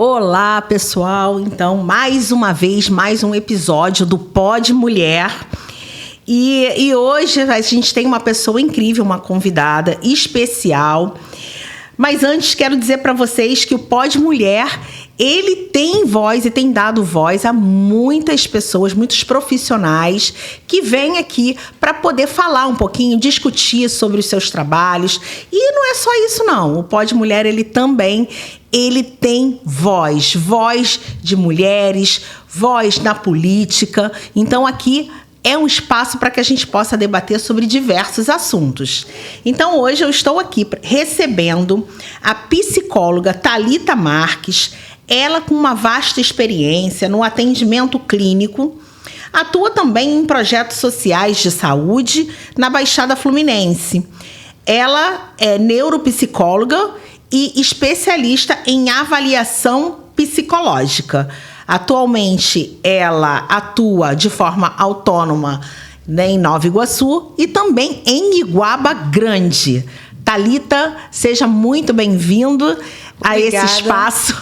Olá, pessoal. Então, mais uma vez, mais um episódio do Pod Mulher. E hoje a gente tem uma pessoa incrível, uma convidada especial. Mas antes, quero dizer para vocês que o Pod Mulher, ele tem voz e tem dado voz a muitas pessoas, muitos profissionais que vêm aqui para poder falar um pouquinho, discutir sobre os seus trabalhos. E não é só isso, não. O Pod Mulher, ele tem voz de mulheres, voz na política. Então, aqui é um espaço para que a gente possa debater sobre diversos assuntos. Então, hoje eu estou aqui recebendo a psicóloga Thalita Marques, ela com uma vasta experiência no atendimento clínico, atua também em projetos sociais de saúde na Baixada Fluminense. Ela é neuropsicóloga e especialista em avaliação psicológica. Atualmente, ela atua de forma autônoma, né, em Nova Iguaçu e também em Iguaba Grande. Thalita, seja muito bem-vindo a esse espaço.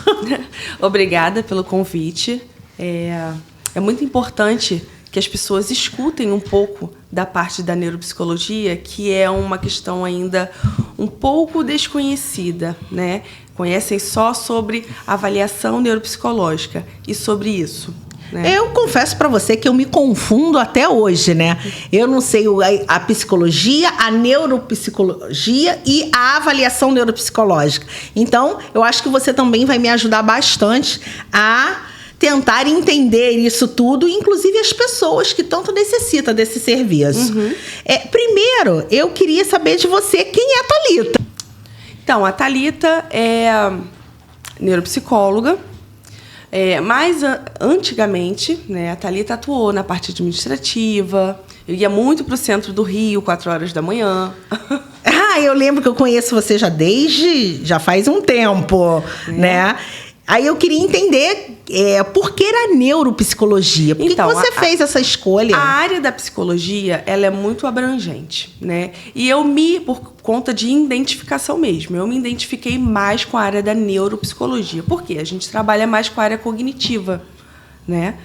Obrigada pelo convite. É muito importante que as pessoas escutem um pouco da parte da neuropsicologia, que é uma questão ainda um pouco desconhecida, né? Conhecem só sobre avaliação neuropsicológica e sobre isso, né? Eu confesso para você que eu me confundo até hoje, né? Eu não sei a psicologia, a neuropsicologia e a avaliação neuropsicológica. Então, eu acho que você também vai me ajudar bastante a tentar entender isso tudo, inclusive as pessoas que tanto necessitam desse serviço. Uhum. Primeiro, eu queria saber de você, quem é a Thalita? Então, a Thalita é neuropsicóloga, mas antigamente, né, a Thalita atuou na parte administrativa. Eu ia muito para o centro do Rio, 4 horas da manhã. Eu lembro que eu conheço você já faz um tempo, né? Aí eu queria entender por que a neuropsicologia? Por que você fez essa escolha? A área da psicologia, ela é muito abrangente, né? E por conta de identificação mesmo, eu me identifiquei mais com a área da neuropsicologia. Por quê? A gente trabalha mais com a área cognitiva, né?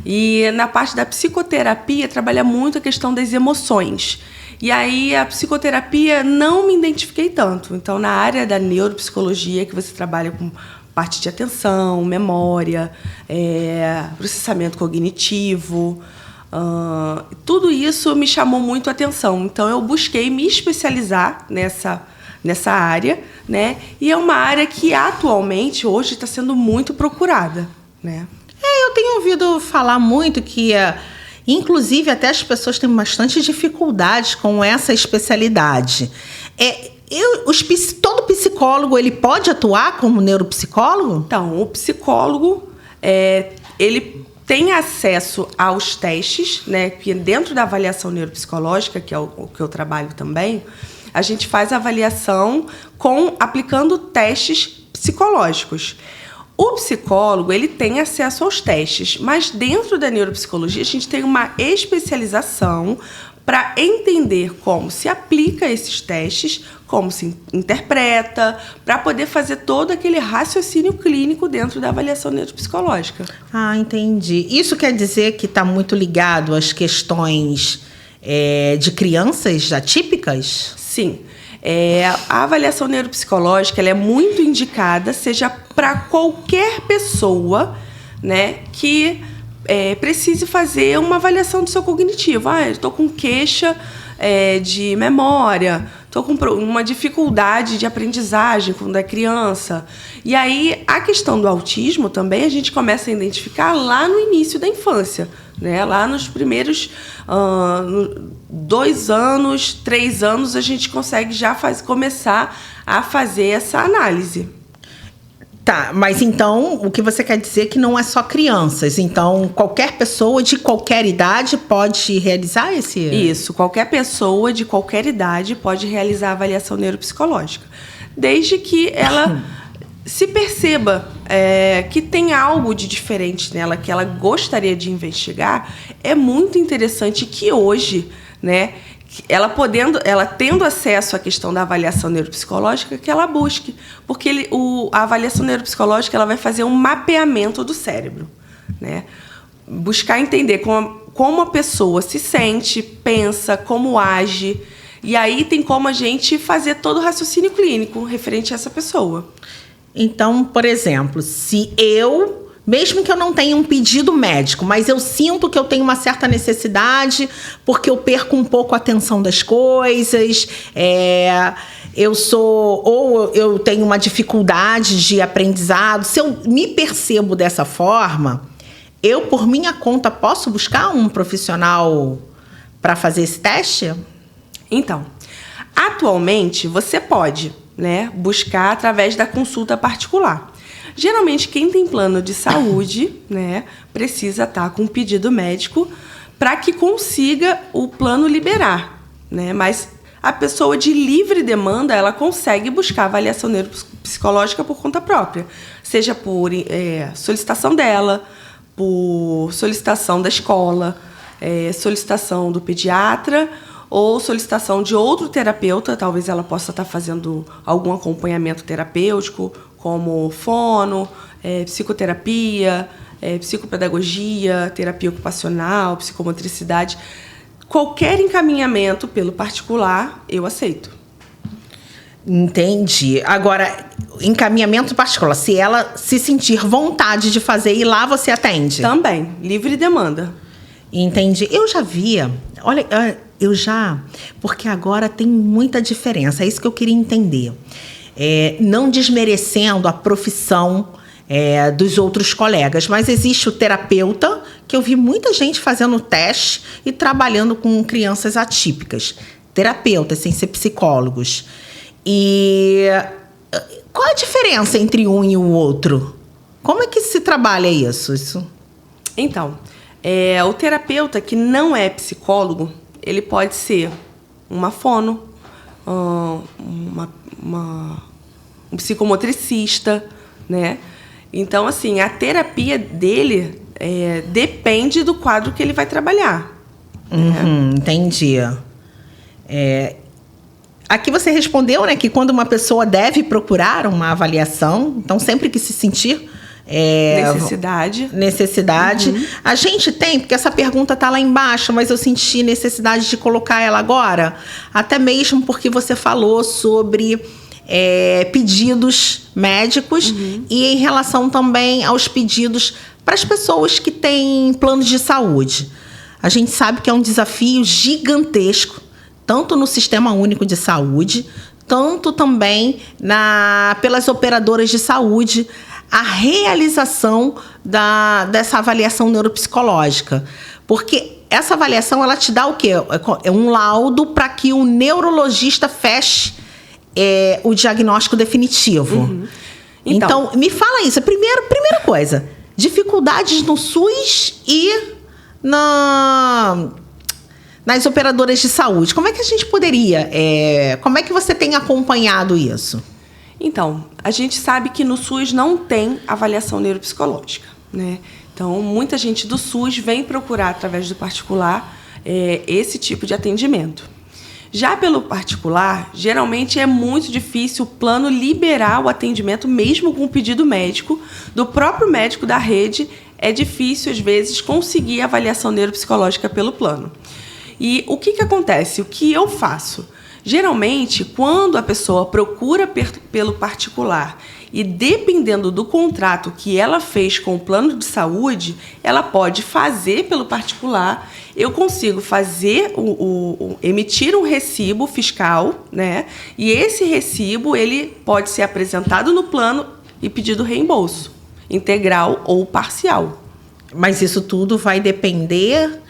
E na parte da psicoterapia, trabalha muito a questão das emoções. E aí, a psicoterapia não me identifiquei tanto. Então, na área da neuropsicologia, que você trabalha com parte de atenção, memória, processamento cognitivo, tudo isso me chamou muito a atenção. Então, eu busquei me especializar nessa área, né? E é uma área que, atualmente, hoje, está sendo muito procurada, né? Eu tenho ouvido falar muito que, inclusive, até as pessoas têm bastante dificuldade com essa especialidade. Todo psicólogo, ele pode atuar como neuropsicólogo? Então, o psicólogo, ele tem acesso aos testes, né? Que dentro da avaliação neuropsicológica, que é o que eu trabalho também, a gente faz a avaliação aplicando testes psicológicos. O psicólogo, ele tem acesso aos testes, mas dentro da neuropsicologia a gente tem uma especialização para entender como se aplica esses testes, como se interpreta, para poder fazer todo aquele raciocínio clínico dentro da avaliação neuropsicológica. Entendi. Isso quer dizer que está muito ligado às questões de crianças atípicas? Sim. A avaliação neuropsicológica, ela é muito indicada, seja para qualquer pessoa, né, que precise fazer uma avaliação do seu cognitivo. Eu estou com queixa de memória, estou com uma dificuldade de aprendizagem quando é criança. E aí, a questão do autismo também a gente começa a identificar lá no início da infância, né? Lá nos primeiros 2 anos, 3 anos, a gente consegue já começar a fazer essa análise. Tá, mas então o que você quer dizer é que não é só crianças. Então, qualquer pessoa de qualquer idade pode realizar esse... Isso, qualquer pessoa de qualquer idade pode realizar a avaliação neuropsicológica, desde que ela se perceba que tem algo de diferente nela, que ela gostaria de investigar. É muito interessante que hoje, né, ela tendo acesso à questão da avaliação neuropsicológica, que ela busque. Porque a avaliação neuropsicológica ela vai fazer um mapeamento do cérebro, né? Buscar entender como a pessoa se sente, pensa, como age. E aí tem como a gente fazer todo o raciocínio clínico referente a essa pessoa. Então, por exemplo, se mesmo que eu não tenha um pedido médico, mas eu sinto que eu tenho uma certa necessidade, porque eu perco um pouco a atenção das coisas, ou eu tenho uma dificuldade de aprendizado. Se eu me percebo dessa forma, eu, por minha conta, posso buscar um profissional para fazer esse teste? Então, atualmente, você pode, né, buscar através da consulta particular. Geralmente, quem tem plano de saúde, né, precisa estar com um pedido médico para que consiga o plano liberar, né? Mas a pessoa de livre demanda, ela consegue buscar avaliação neuropsicológica por conta própria, seja por solicitação dela, por solicitação da escola, solicitação do pediatra ou solicitação de outro terapeuta. Talvez ela possa estar fazendo algum acompanhamento terapêutico, como fono, psicoterapia, psicopedagogia, terapia ocupacional, psicomotricidade. Qualquer encaminhamento pelo particular, eu aceito. Entendi. Agora, encaminhamento particular, se ela se sentir vontade de fazer, ir lá, você atende? Também, livre demanda. Entendi. Eu já via, olha, porque agora tem muita diferença, é isso que eu queria entender. Não desmerecendo a profissão dos outros colegas, mas existe o terapeuta, que eu vi muita gente fazendo teste e trabalhando com crianças atípicas. Terapeutas, sem ser psicólogos. E qual a diferença entre um e o outro? Como é que se trabalha isso? Então, o terapeuta que não é psicólogo, ele pode ser uma fono, um psicomotricista, né? Então, assim, a terapia dele depende do quadro que ele vai trabalhar. Né? Entendi. Aqui você respondeu, né, que quando uma pessoa deve procurar uma avaliação, então sempre que se sentir necessidade. Uhum. A gente tem, porque essa pergunta está lá embaixo, mas eu senti necessidade de colocar ela agora, até mesmo porque você falou sobre pedidos médicos e em relação também aos pedidos para as pessoas que têm planos de saúde. A gente sabe que é um desafio gigantesco, tanto no Sistema Único de Saúde, tanto também pelas operadoras de saúde, a realização dessa avaliação neuropsicológica. Porque essa avaliação, ela te dá o quê? É um laudo para que o neurologista feche o diagnóstico definitivo. Uhum. Então, me fala isso. Primeira coisa, dificuldades no SUS e nas operadoras de saúde. Como é que a gente poderia... como é que você tem acompanhado isso? Então, a gente sabe que no SUS não tem avaliação neuropsicológica, né? Então, muita gente do SUS vem procurar, através do particular, esse tipo de atendimento. Já pelo particular, geralmente é muito difícil o plano liberar o atendimento, mesmo com o pedido médico. Do próprio médico da rede, é difícil, às vezes, conseguir avaliação neuropsicológica pelo plano. E o que acontece? O que eu faço? Geralmente, quando a pessoa procura pelo particular e dependendo do contrato que ela fez com o plano de saúde, ela pode fazer pelo particular. Eu consigo fazer emitir um recibo fiscal, né? E esse recibo ele pode ser apresentado no plano e pedido reembolso, integral ou parcial. Mas isso tudo vai depender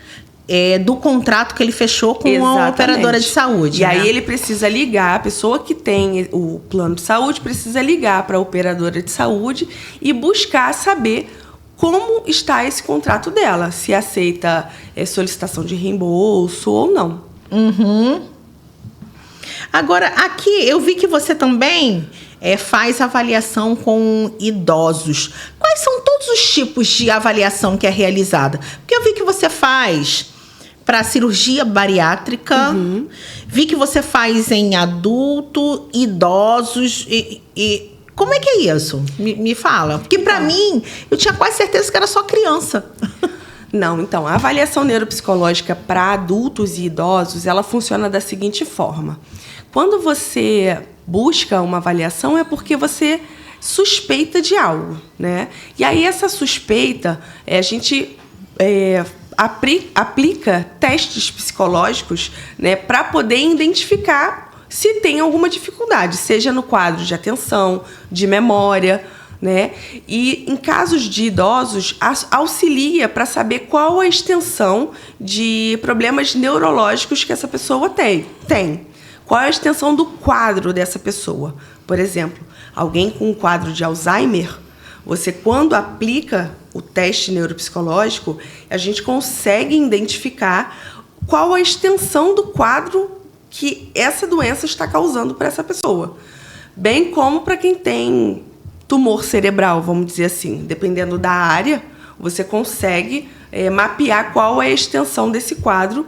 do contrato que ele fechou com a operadora de saúde. E aí ele precisa ligar, a pessoa que tem o plano de saúde precisa ligar para a operadora de saúde e buscar saber como está esse contrato dela, se aceita solicitação de reembolso ou não. Uhum. Agora, aqui eu vi que você também faz avaliação com idosos. Quais são todos os tipos de avaliação que é realizada? Porque eu vi que você faz para cirurgia bariátrica. Vi que você faz em adulto, idosos e como é que é isso? Me fala. Porque para mim, eu tinha quase certeza que era só criança. Não, então, a avaliação neuropsicológica para adultos e idosos, ela funciona da seguinte forma. Quando você busca uma avaliação, é porque você suspeita de algo, né? E aí, essa suspeita, a gente aplica testes psicológicos, né, para poder identificar se tem alguma dificuldade, seja no quadro de atenção, de memória, né? E em casos de idosos, auxilia para saber qual a extensão de problemas neurológicos que essa pessoa tem. Qual é a extensão do quadro dessa pessoa? Por exemplo, alguém com um quadro de Alzheimer, você, quando aplica o teste neuropsicológico, a gente consegue identificar qual a extensão do quadro que essa doença está causando para essa pessoa. Bem como para quem tem tumor cerebral, vamos dizer assim. Dependendo da área, você consegue mapear qual é a extensão desse quadro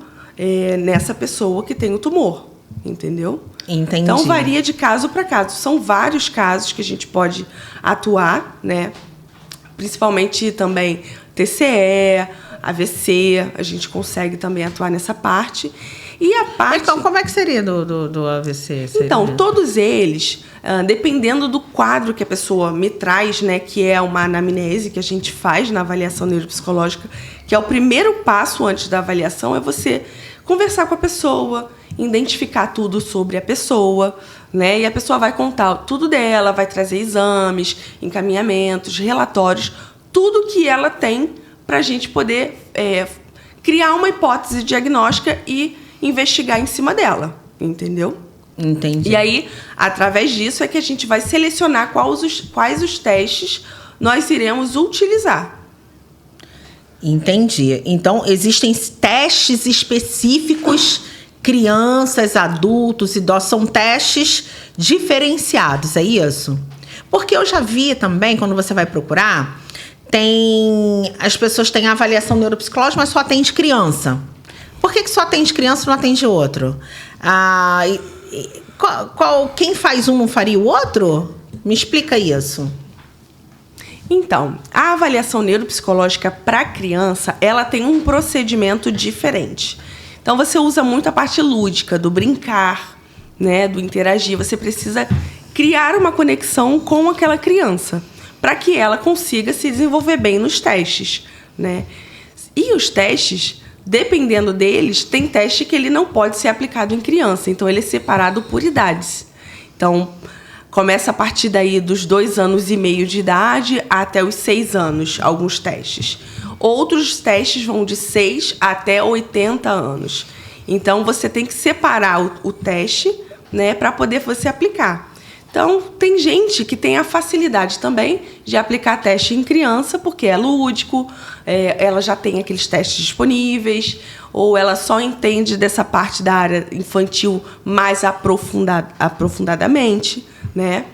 nessa pessoa que tem o tumor. Entendeu? Entendi. Então, varia de caso para caso. São vários casos que a gente pode atuar, né? Principalmente também TCE, AVC, a gente consegue também atuar nessa parte. E a parte... Então, como é que seria do AVC? Então, todos eles, dependendo do quadro que a pessoa me traz, né, que é uma anamnese que a gente faz na avaliação neuropsicológica, que é o primeiro passo antes da avaliação, é você conversar com a pessoa, identificar tudo sobre a pessoa, né? E a pessoa vai contar tudo dela, vai trazer exames, encaminhamentos, relatórios, tudo que ela tem para a gente poder criar uma hipótese diagnóstica e investigar em cima dela, entendeu? Entendi. E aí, através disso, é que a gente vai selecionar quais os testes nós iremos utilizar. Entendi. Então, existem testes específicos, crianças, adultos, idosos, são testes diferenciados, é isso? Porque eu já vi também, quando você vai procurar, as pessoas têm avaliação neuropsicológica, mas só atende criança. Por que só atende criança e não atende outro? Quem faz um não faria o outro? Me explica isso. Então, a avaliação neuropsicológica para criança, ela tem um procedimento diferente. Então, você usa muito a parte lúdica, do brincar, né, do interagir. Você precisa criar uma conexão com aquela criança para que ela consiga se desenvolver bem nos testes, né? E os testes, dependendo deles, tem teste que ele não pode ser aplicado em criança. Então, ele é separado por idades. Então, começa a partir daí dos 2 anos e meio de idade até os 6 anos, alguns testes. Outros testes vão de 6 até 80 anos. Então, você tem que separar o teste, né, para poder você aplicar. Então, tem gente que tem a facilidade também de aplicar teste em criança, porque é lúdico, ela já tem aqueles testes disponíveis, ou ela só entende dessa parte da área infantil mais aprofundadamente, né?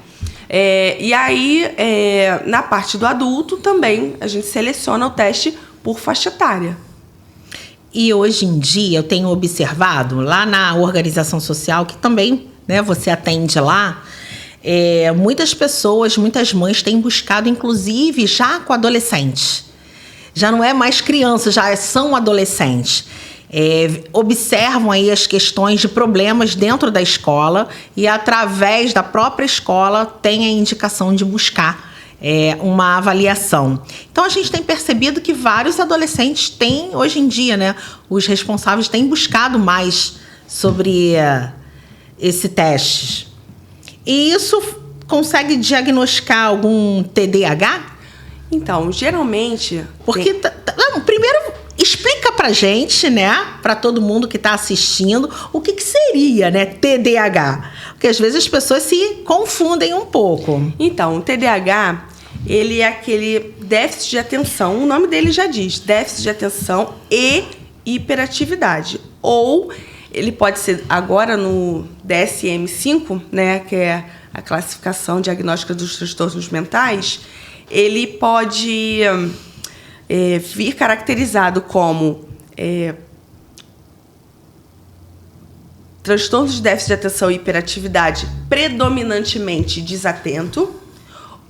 E aí, na parte do adulto também, a gente seleciona o teste por faixa etária. E hoje em dia, eu tenho observado lá na organização social, que também, né, você atende lá, muitas pessoas, muitas mães têm buscado, inclusive, já com adolescentes. Já não é mais criança, já são adolescentes. Observam aí as questões de problemas dentro da escola e, através da própria escola, tem a indicação de buscar uma avaliação. Então, a gente tem percebido que vários adolescentes têm, hoje em dia, né, os responsáveis têm buscado mais sobre esse teste. E isso consegue diagnosticar algum TDAH? Então, geralmente... Porque, primeiro, explica pra gente, né, pra todo mundo que tá assistindo, o que seria, né, TDAH. Porque, às vezes, as pessoas se confundem um pouco. Então, o TDAH, ele é aquele déficit de atenção, o nome dele já diz, déficit de atenção e hiperatividade. Ou ele pode ser, agora no DSM-5, né, que é a classificação diagnóstica dos transtornos mentais, ele pode vir caracterizado como transtorno de déficit de atenção e hiperatividade predominantemente desatento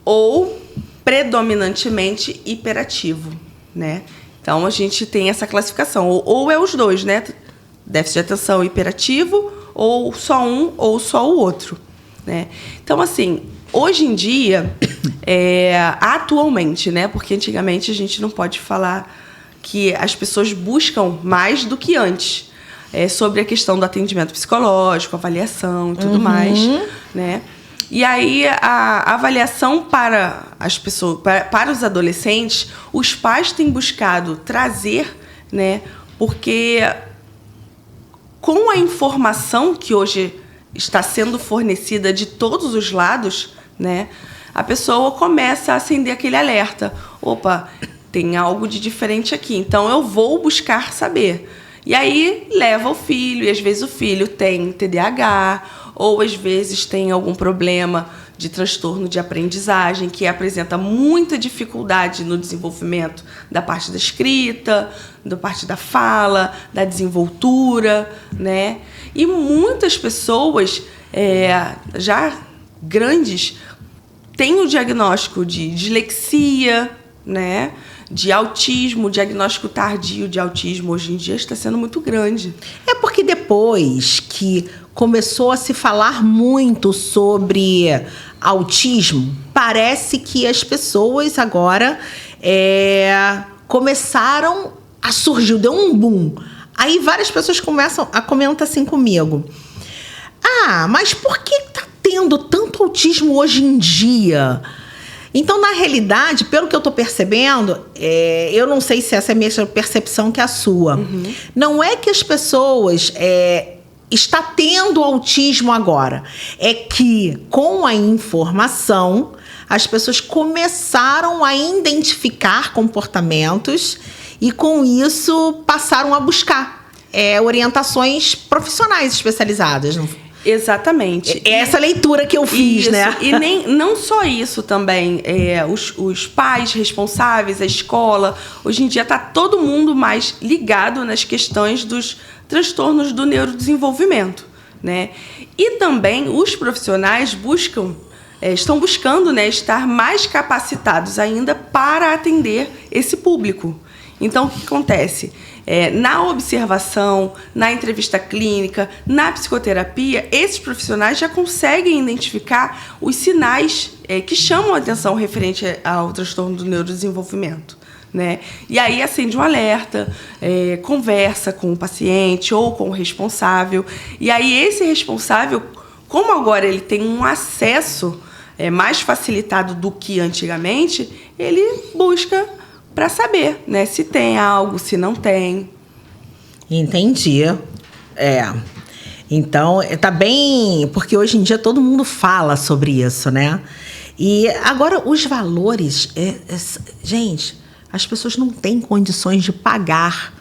ou predominantemente hiperativo, né? Então, a gente tem essa classificação. Ou é os dois, né? Déficit de atenção hiperativo, ou só um, ou só o outro, né? Então, assim, hoje em dia, atualmente, né? Porque antigamente a gente não pode falar que as pessoas buscam mais do que antes. Sobre a questão do atendimento psicológico, avaliação e tudo mais, né? E aí, a avaliação para as pessoas, para os adolescentes, os pais têm buscado trazer, né? Porque com a informação que hoje está sendo fornecida de todos os lados, né? A pessoa começa a acender aquele alerta. Opa, tem algo de diferente aqui, então eu vou buscar saber. E aí leva o filho, e às vezes o filho tem TDAH, ou às vezes tem algum problema de transtorno de aprendizagem, que apresenta muita dificuldade no desenvolvimento da parte da escrita, da parte da fala, da desenvoltura, né? E muitas pessoas, já grandes, têm o diagnóstico de dislexia, né? De autismo, o diagnóstico tardio de autismo hoje em dia está sendo muito grande. É porque depois que começou a se falar muito sobre autismo, parece que as pessoas agora começaram a surgir, deu um boom. Aí várias pessoas começam a comentar assim comigo. Ah, mas por que está tendo tanto autismo hoje em dia? Então, na realidade, pelo que eu estou percebendo, eu não sei se essa é a mesma percepção que a sua. Não é que as pessoas estão tendo autismo agora. É que, com a informação, as pessoas começaram a identificar comportamentos e, com isso, passaram a buscar orientações profissionais especializadas. Exatamente. É essa leitura que eu fiz, isso, né? E não só isso também. Os pais responsáveis, a escola. Hoje em dia está todo mundo mais ligado nas questões dos transtornos do neurodesenvolvimento, né? E também os profissionais estão buscando, né, estar mais capacitados ainda para atender esse público. Então, o que acontece? Na observação, na entrevista clínica, na psicoterapia, esses profissionais já conseguem identificar os sinais que chamam a atenção referente ao transtorno do neurodesenvolvimento, né? E aí acende um alerta, conversa com o paciente ou com o responsável. E aí esse responsável, como agora ele tem um acesso mais facilitado do que antigamente, ele busca para saber, né, se tem algo, se não tem. Entendi. Então, tá bem... Porque hoje em dia todo mundo fala sobre isso, né? E agora, os valores... gente, as pessoas não têm condições de pagar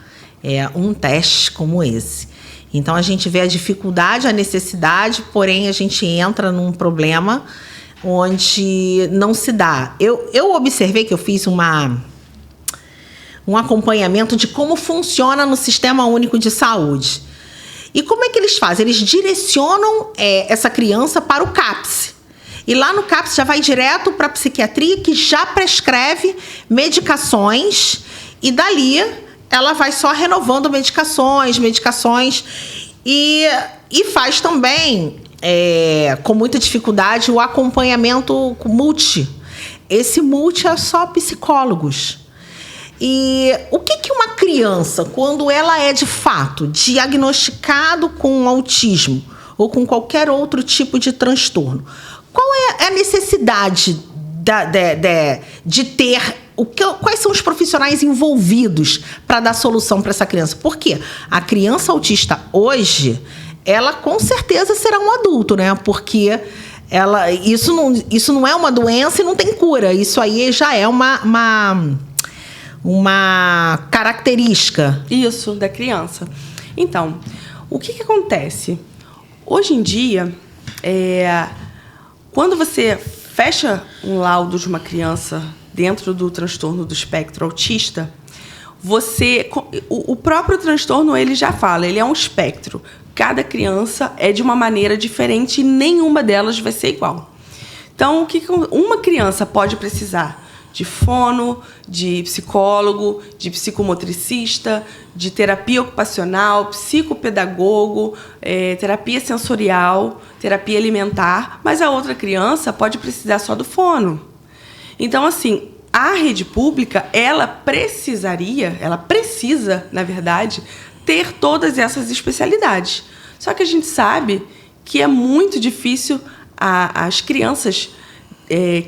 um teste como esse. Então, a gente vê a dificuldade, a necessidade, porém, a gente entra num problema onde não se dá. Eu observei que eu fiz um acompanhamento de como funciona no Sistema Único de Saúde. E como é que eles fazem? Eles direcionam essa criança para o CAPS. E lá no CAPS já vai direto para a psiquiatria, que já prescreve medicações, e dali ela vai só renovando medicações, e faz também, com muita dificuldade, o acompanhamento multi. Esse multi é só psicólogos. E o que uma criança, quando ela é de fato diagnosticado com autismo ou com qualquer outro tipo de transtorno, qual é a necessidade de ter... Quais são os profissionais envolvidos para dar solução para essa criança? Porque a criança autista hoje, ela com certeza será um adulto, né? Porque isso não é uma doença e não tem cura. Isso aí já é uma característica. Isso, da criança. Então, o que acontece? Hoje em dia, quando você fecha um laudo de uma criança dentro do transtorno do espectro autista, o próprio transtorno ele já fala, ele é um espectro. cada criança é de uma maneira diferente e nenhuma delas vai ser igual. Então, o que uma criança pode precisar? De fono, de psicólogo, de psicomotricista, de terapia ocupacional, psicopedagogo, terapia sensorial, terapia alimentar, mas a outra criança pode precisar só do fono. Então, assim, a rede pública, ela precisa, na verdade, ter todas essas especialidades. Só que a gente sabe que é muito difícil as crianças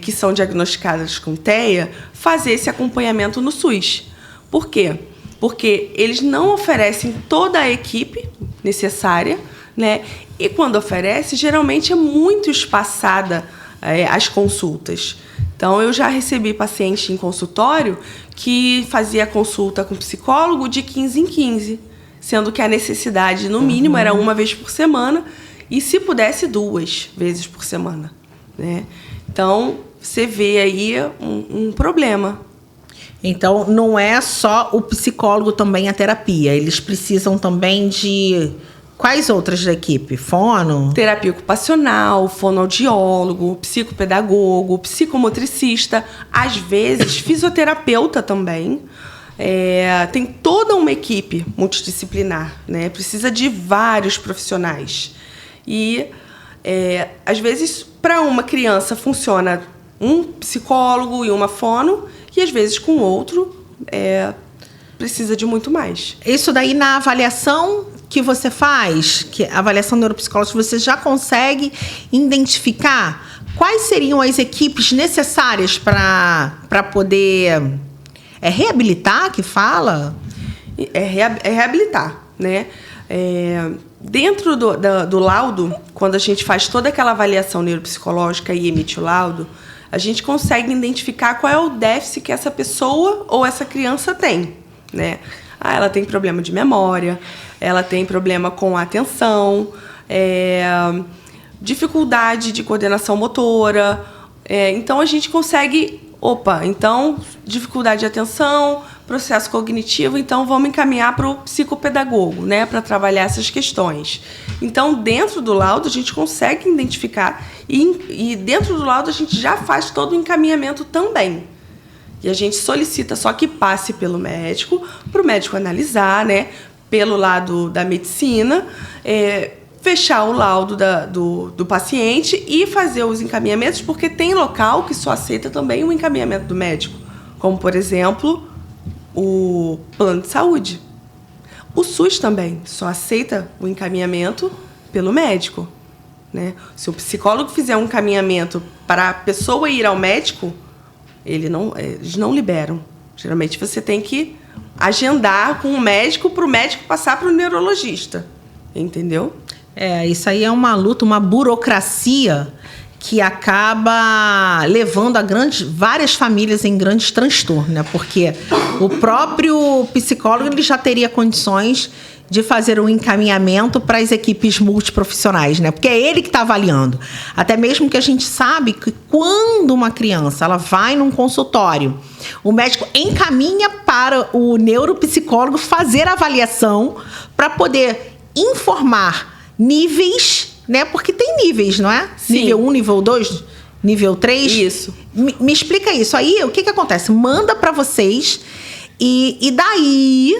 que são diagnosticadas com TEA fazer esse acompanhamento no SUS. Por quê? Porque eles não oferecem toda a equipe necessária, né? E quando oferece, geralmente é muito espaçada as consultas. Então, eu já recebi paciente em consultório que fazia consulta com psicólogo de 15 em 15, sendo que a necessidade, no mínimo, era uma vez por semana e, se pudesse, 2 vezes por semana, né? Então, você vê aí um problema. Então, não é só o psicólogo, também a terapia. Eles precisam também de... Quais outras da equipe? Fono? Terapia ocupacional, fonoaudiólogo, psicopedagogo, psicomotricista, às vezes fisioterapeuta também. Tem toda uma equipe multidisciplinar, né? Precisa de vários profissionais. E, às vezes, para uma criança funciona um psicólogo e uma fono, e às vezes com outro precisa de muito mais. Isso daí na avaliação que você faz, que a avaliação neuropsicológica, você já consegue identificar quais seriam as equipes necessárias para poder reabilitar, que fala? Reabilitar, né? Dentro do laudo, quando a gente faz toda aquela avaliação neuropsicológica e emite o laudo, a gente consegue identificar qual é o déficit que essa pessoa ou essa criança tem, né? Ela tem problema de memória, ela tem problema com a atenção, dificuldade de coordenação motora. Então, a gente consegue... então, dificuldade de atenção, processo cognitivo, então vamos encaminhar para o psicopedagogo, né, para trabalhar essas questões. Então, dentro do laudo, a gente consegue identificar e dentro do laudo a gente já faz todo o encaminhamento também. E a gente solicita só que passe pelo médico, para o médico analisar, né, pelo lado da medicina, fechar o laudo do paciente e fazer os encaminhamentos, porque tem local que só aceita também o encaminhamento do médico, como, por exemplo, o plano de saúde. O SUS também só aceita o encaminhamento pelo médico, né? Se o psicólogo fizer um encaminhamento para a pessoa ir ao médico, eles não liberam. Geralmente você tem que agendar com o médico para o médico passar para o neurologista, entendeu? Isso aí é uma luta, uma burocracia que acaba levando várias famílias em grandes transtornos, né? Porque o próprio psicólogo ele já teria condições de fazer um encaminhamento para as equipes multiprofissionais, né? Porque é ele que está avaliando. Até mesmo que a gente sabe que quando uma criança ela vai num consultório, o médico encaminha para o neuropsicólogo fazer a avaliação para poder informar níveis, né? Porque tem níveis, não é? Sim. Nível 1, nível 2, nível 3. Isso. Me explica isso. Aí, o que acontece? Manda para vocês e daí,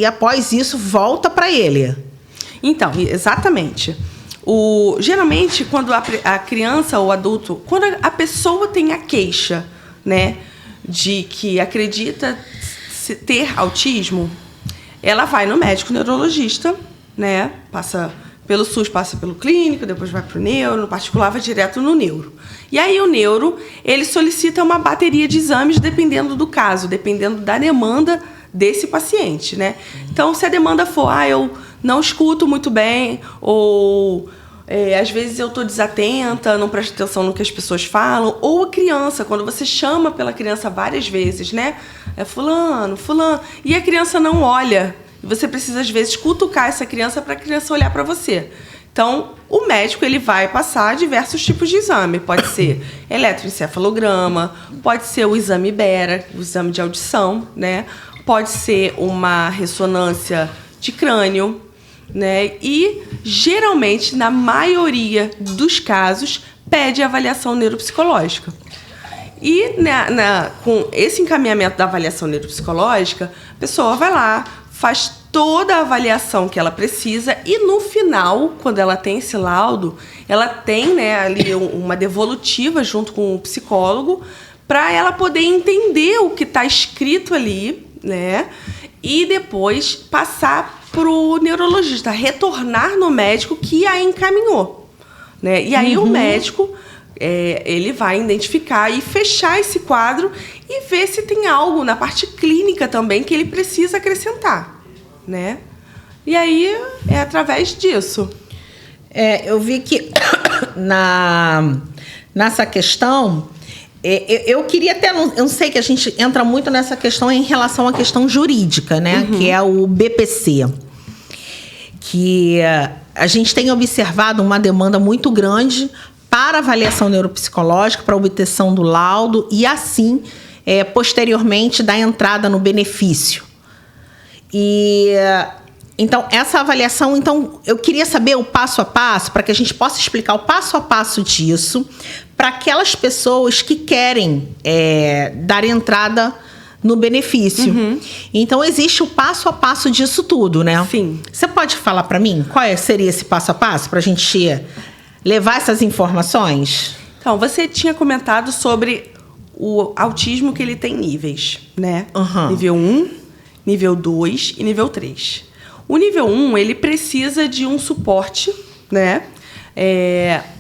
após isso, volta para ele. Então, exatamente. Geralmente, quando a criança ou o adulto, quando a pessoa tem a queixa, né, de que acredita ter autismo, ela vai no médico neurologista, né, passa pelo SUS, passa pelo clínico, depois vai para o neuro, no particular vai direto no neuro. E aí o neuro, ele solicita uma bateria de exames dependendo do caso, dependendo da demanda desse paciente, né? Então, se a demanda for, eu não escuto muito bem, ou às vezes eu estou desatenta, não presto atenção no que as pessoas falam, ou a criança, quando você chama pela criança várias vezes, né? Fulano, e a criança não olha. E você precisa, às vezes, cutucar essa criança para a criança olhar para você. Então, o médico ele vai passar diversos tipos de exame. Pode ser eletroencefalograma, pode ser o exame Bera, o exame de audição, né? Pode ser uma ressonância de crânio, né? E, geralmente, na maioria dos casos, pede avaliação neuropsicológica. E com esse encaminhamento da avaliação neuropsicológica, a pessoa vai lá, faz toda a avaliação que ela precisa e, no final, quando ela tem esse laudo, ela tem, né, ali uma devolutiva junto com o psicólogo para ela poder entender o que está escrito ali, né? E depois passar para o neurologista, retornar no médico que a encaminhou, né? E aí o médico, ele vai identificar e fechar esse quadro e ver se tem algo na parte clínica também que ele precisa acrescentar, né? E aí é através disso. Eu vi que nessa questão... Eu queria até... Eu não sei que a gente entra muito nessa questão em relação à questão jurídica, né? Que é o BPC. Que a gente tem observado uma demanda muito grande para avaliação neuropsicológica, para obtenção do laudo e, assim, posteriormente, da entrada no benefício. Então, essa avaliação... Então, eu queria saber o passo a passo, para que a gente possa explicar o passo a passo disso, para aquelas pessoas que querem dar entrada no benefício. Então, existe o passo a passo disso tudo, né? Sim. Você pode falar para mim qual seria esse passo a passo para a gente levar essas informações? Então, você tinha comentado sobre o autismo, que ele tem níveis, né? Nível 1, nível 2 e nível 3. O nível 1, ele precisa de um suporte, né?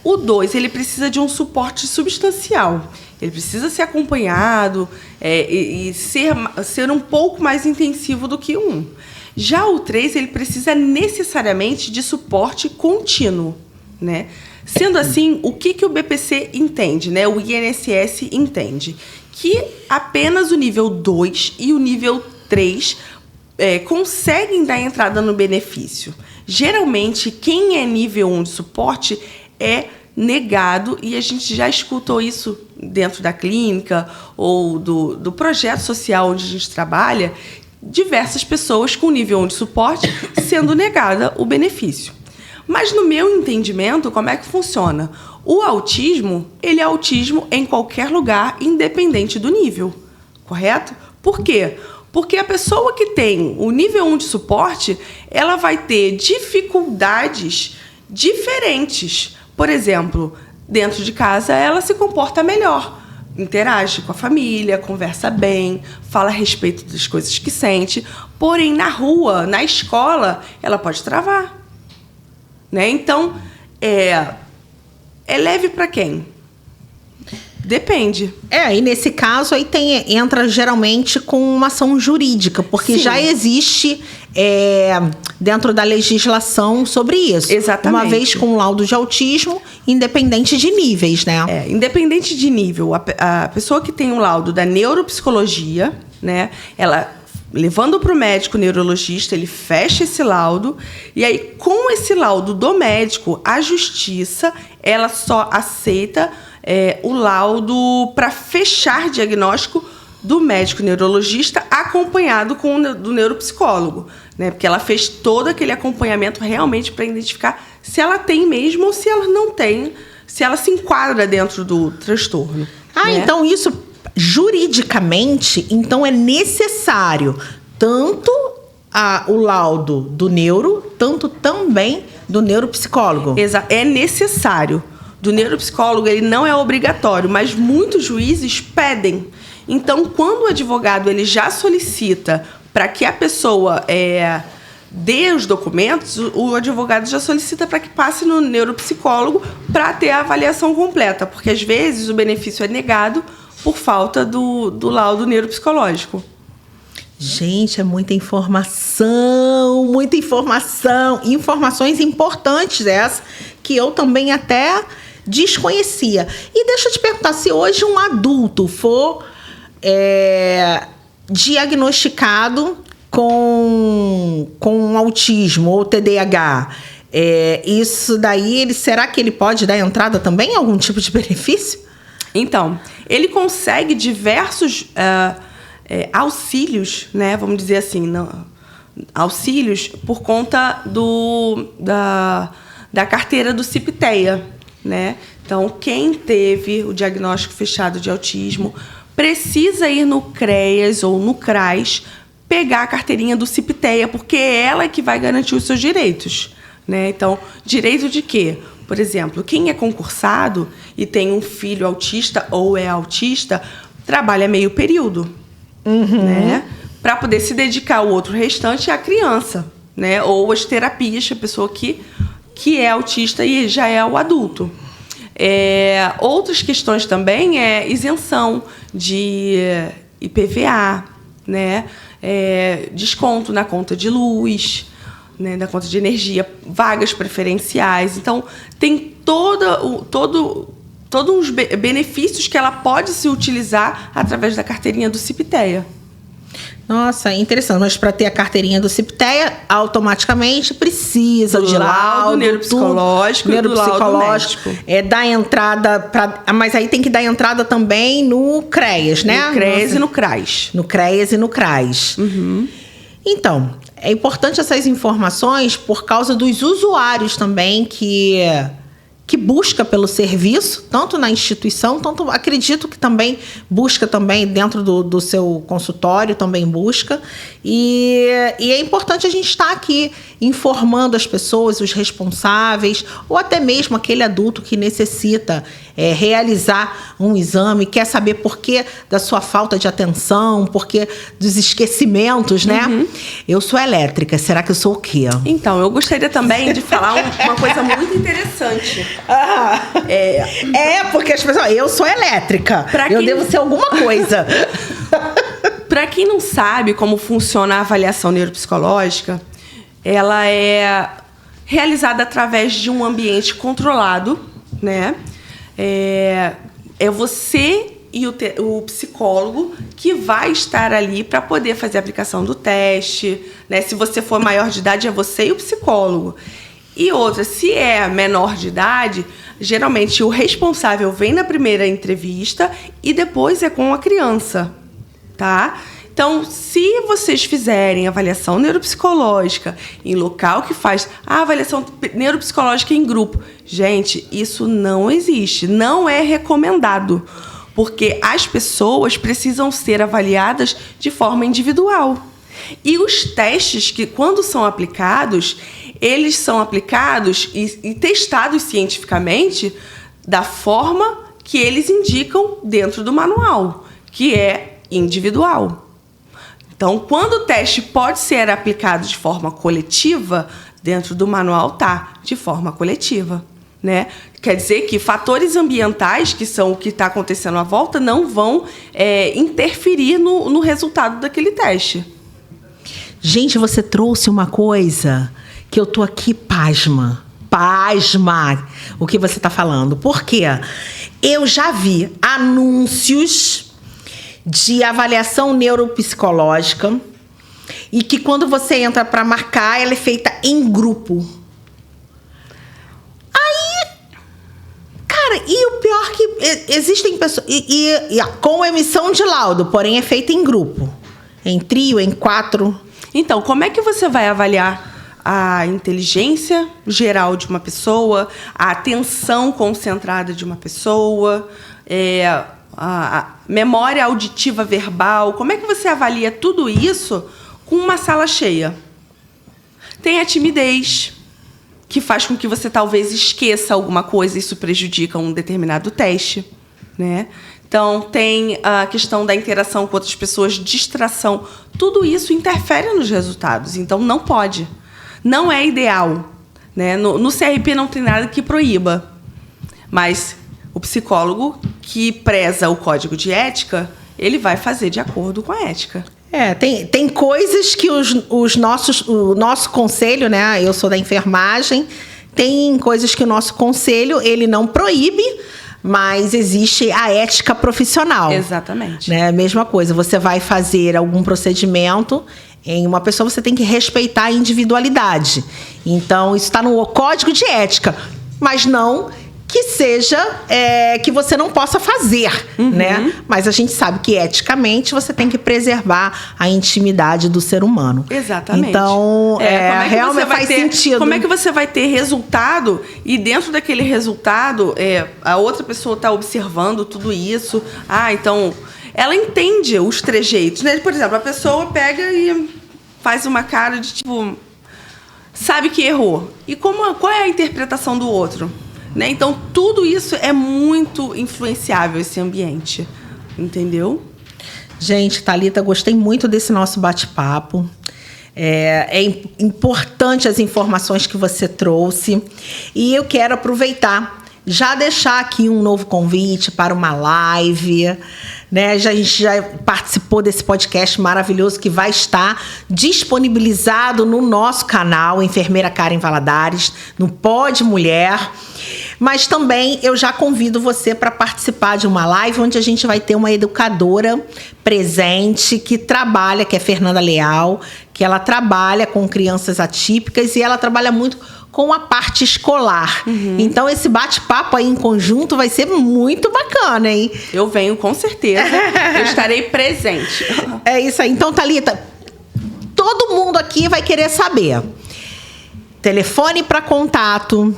O 2, ele precisa de um suporte substancial. Ele precisa ser acompanhado e ser um pouco mais intensivo do que o 1. Já o 3, ele precisa necessariamente de suporte contínuo, né? Sendo assim, o que o BPC entende, né? O INSS entende que apenas o nível 2 e o nível 3 conseguem dar entrada no benefício. Geralmente, quem é nível 1 de suporte é negado, e a gente já escutou isso dentro da clínica ou do projeto social onde a gente trabalha, diversas pessoas com nível 1 de suporte sendo negada o benefício. Mas, no meu entendimento, como é que funciona? O autismo, ele é autismo em qualquer lugar, independente do nível, correto? Por quê? Porque a pessoa que tem o nível 1 de suporte, ela vai ter dificuldades diferentes. Por exemplo, dentro de casa, ela se comporta melhor, interage com a família, conversa bem, fala a respeito das coisas que sente. Porém, na rua, na escola, ela pode travar, né? Então, é leve para quem? Depende. E nesse caso aí entra geralmente com uma ação jurídica, porque Sim. já existe dentro da legislação sobre isso. Exatamente. Uma vez com laudo de autismo, independente de níveis, né? Independente de nível, a pessoa que tem um laudo da neuropsicologia, né, ela levando para o médico neurologista, ele fecha esse laudo, e aí com esse laudo do médico, a justiça, ela só aceita o laudo para fechar diagnóstico do médico neurologista acompanhado do neuropsicólogo, né? Porque ela fez todo aquele acompanhamento realmente para identificar se ela tem mesmo ou se ela não tem, se ela se enquadra dentro do transtorno. Né? Então isso juridicamente, então é necessário tanto o laudo do neuro, tanto também do neuropsicólogo. É necessário. Do neuropsicólogo, ele não é obrigatório, mas muitos juízes pedem. Então, quando o advogado ele já solicita para que a pessoa dê os documentos, o advogado já solicita para que passe no neuropsicólogo para ter a avaliação completa, porque às vezes o benefício é negado por falta do laudo neuropsicológico. Gente, é muita informação, muita informação. Informações importantes essas que eu também até desconhecia. E deixa eu te perguntar, se hoje um adulto for diagnosticado com autismo ou TDAH, isso daí, será que ele pode dar entrada também em algum tipo de benefício? Então, ele consegue diversos auxílios, né? Vamos dizer assim, auxílios por conta da carteira do CIP-TEA, né? Então, quem teve o diagnóstico fechado de autismo precisa ir no CREAS ou no CRAS pegar a carteirinha do CIP-TEA, porque é ela que vai garantir os seus direitos, né? Então, direito de quê? Por exemplo, quem é concursado e tem um filho autista ou é autista, trabalha meio período, né? Para poder se dedicar ao outro restante à criança, né? Ou às terapias, a pessoa que é autista e já é o adulto. Outras questões também é isenção de IPVA, né? Desconto na conta de luz, né? Na conta de energia, vagas preferenciais. Então, tem todos os benefícios que ela pode se utilizar através da carteirinha do CIP-TEA. Nossa, interessante. Mas para ter a carteirinha do CIP-TEA, automaticamente precisa de laudo neuropsicológico, neuropsicológico, dar entrada mas aí tem que dar entrada também no CREAS, né? No CREAS e no CRAS. No CREAS e no CRAS. Então, é importante essas informações por causa dos usuários também que busca pelo serviço, tanto na instituição, tanto acredito que também busca também dentro do seu consultório, também busca. E é importante a gente estar aqui informando as pessoas, os responsáveis, ou até mesmo aquele adulto que necessita realizar um exame, quer saber por que da sua falta de atenção, por que dos esquecimentos, né? Eu sou elétrica, será que eu sou o quê? Então, eu gostaria também de falar uma coisa muito interessante. Porque as pessoas... Eu sou elétrica. Eu devo ser alguma coisa. Para quem não sabe como funciona a avaliação neuropsicológica, ela é realizada através de um ambiente controlado, né? É você e o psicólogo que vai estar ali para poder fazer a aplicação do teste, né? Se você for maior de idade, é você e o psicólogo. E outra, se é menor de idade, geralmente o responsável vem na primeira entrevista e depois é com a criança, tá? Então, se vocês fizerem avaliação neuropsicológica em local que faz a avaliação neuropsicológica em grupo, gente, isso não existe, não é recomendado, porque as pessoas precisam ser avaliadas de forma individual. E os testes, que quando são aplicados, eles são aplicados e testados cientificamente da forma que eles indicam dentro do manual, que é individual. Então, quando o teste pode ser aplicado de forma coletiva, dentro do manual tá de forma coletiva, né? Quer dizer que fatores ambientais, que são o que está acontecendo à volta, não vão interferir no resultado daquele teste. Gente, você trouxe uma coisa que eu tô aqui pasma o que você está falando. Por quê? Eu já vi anúncios de avaliação neuropsicológica e que quando você entra para marcar, ela é feita em grupo. Aí, cara, e o pior que existem pessoas... com emissão de laudo, porém é feita em grupo. Em trio, em 4... Então, como é que você vai avaliar a inteligência geral de uma pessoa, a atenção concentrada de uma pessoa, a memória auditiva verbal? Como é que você avalia tudo isso com uma sala cheia? Tem a timidez, que faz com que você talvez esqueça alguma coisa e isso prejudica um determinado teste, né? Então, tem a questão da interação com outras pessoas, distração. Tudo isso interfere nos resultados. Então, não pode. Não é ideal, né? No CRP não tem nada que proíba. Mas o psicólogo que preza o código de ética, ele vai fazer de acordo com a ética. Tem coisas que o nosso conselho, né? Eu sou da enfermagem. Tem coisas que o nosso conselho, ele não proíbe, mas existe a ética profissional. Exatamente. Né? Mesma coisa, você vai fazer algum procedimento em uma pessoa, você tem que respeitar a individualidade. Então, isso está no código de ética, mas não que seja que você não possa fazer, né? Mas a gente sabe que eticamente você tem que preservar a intimidade do ser humano. Exatamente. Então, realmente faz sentido. Como é que você vai ter resultado e dentro daquele resultado a outra pessoa está observando tudo isso? Então ela entende os trejeitos, né? Por exemplo, a pessoa pega e faz uma cara de tipo, sabe que errou. E qual é a interpretação do outro? Né? Então, tudo isso é muito influenciável, esse ambiente. Entendeu? Gente, Thalita, gostei muito desse nosso bate-papo. É importante as informações que você trouxe. E eu quero aproveitar, já deixar aqui um novo convite para uma live. Né? A gente já participou desse podcast maravilhoso que vai estar disponibilizado no nosso canal, Enfermeira Karen Valadares, no Pode Mulher. Mas também eu já convido você para participar de uma live onde a gente vai ter uma educadora presente que trabalha, que é Fernanda Leal, que ela trabalha com crianças atípicas e ela trabalha muito com a parte escolar. Então, esse bate-papo aí em conjunto vai ser muito bacana, hein? Eu venho, com certeza. Eu estarei presente. É isso aí. Então, Thalita, todo mundo aqui vai querer saber. Telefone para contato.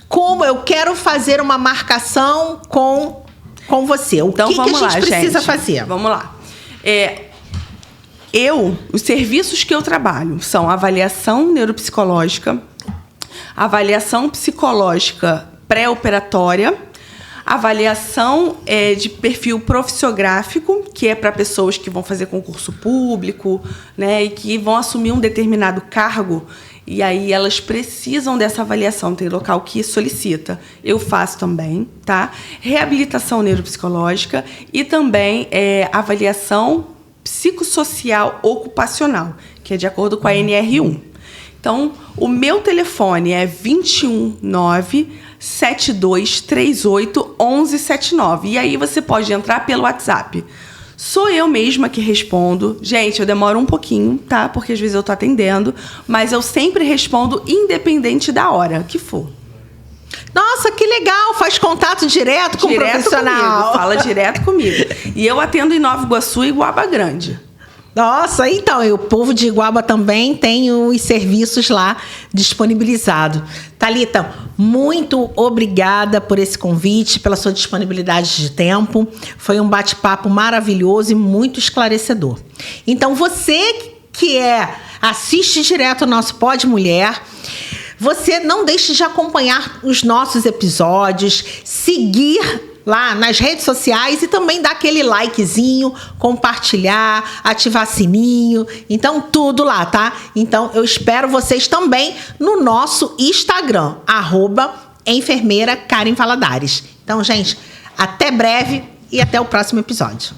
Como eu quero fazer uma marcação com você. Então, que a gente precisa fazer? Vamos lá. Os serviços que eu trabalho são avaliação neuropsicológica, avaliação psicológica pré-operatória, avaliação de perfil profissiográfico, que é para pessoas que vão fazer concurso público, né, e que vão assumir um determinado cargo, e aí elas precisam dessa avaliação, tem local que solicita. Eu faço também, tá? Reabilitação neuropsicológica e também avaliação psicossocial ocupacional, que é de acordo com a NR1. Então, o meu telefone é 219-7238-1179. E aí você pode entrar pelo WhatsApp. Sou eu mesma que respondo. Gente, eu demoro um pouquinho, tá? Porque às vezes eu tô atendendo. Mas eu sempre respondo independente da hora que for. Nossa, que legal! Faz contato direto com o profissional. Comigo, fala direto comigo. E eu atendo em Nova Iguaçu e Guaba Grande. Nossa, então, o povo de Iguaba também tem os serviços lá disponibilizados. Thalita, muito obrigada por esse convite, pela sua disponibilidade de tempo. Foi um bate-papo maravilhoso e muito esclarecedor. Então, você que assiste direto ao nosso Pode Mulher, você não deixe de acompanhar os nossos episódios, seguir lá nas redes sociais e também dar aquele likezinho, compartilhar, ativar sininho. Então, tudo lá, tá? Então, eu espero vocês também no nosso Instagram, @enfermeira Karen Valadares. Então, gente, até breve e até o próximo episódio.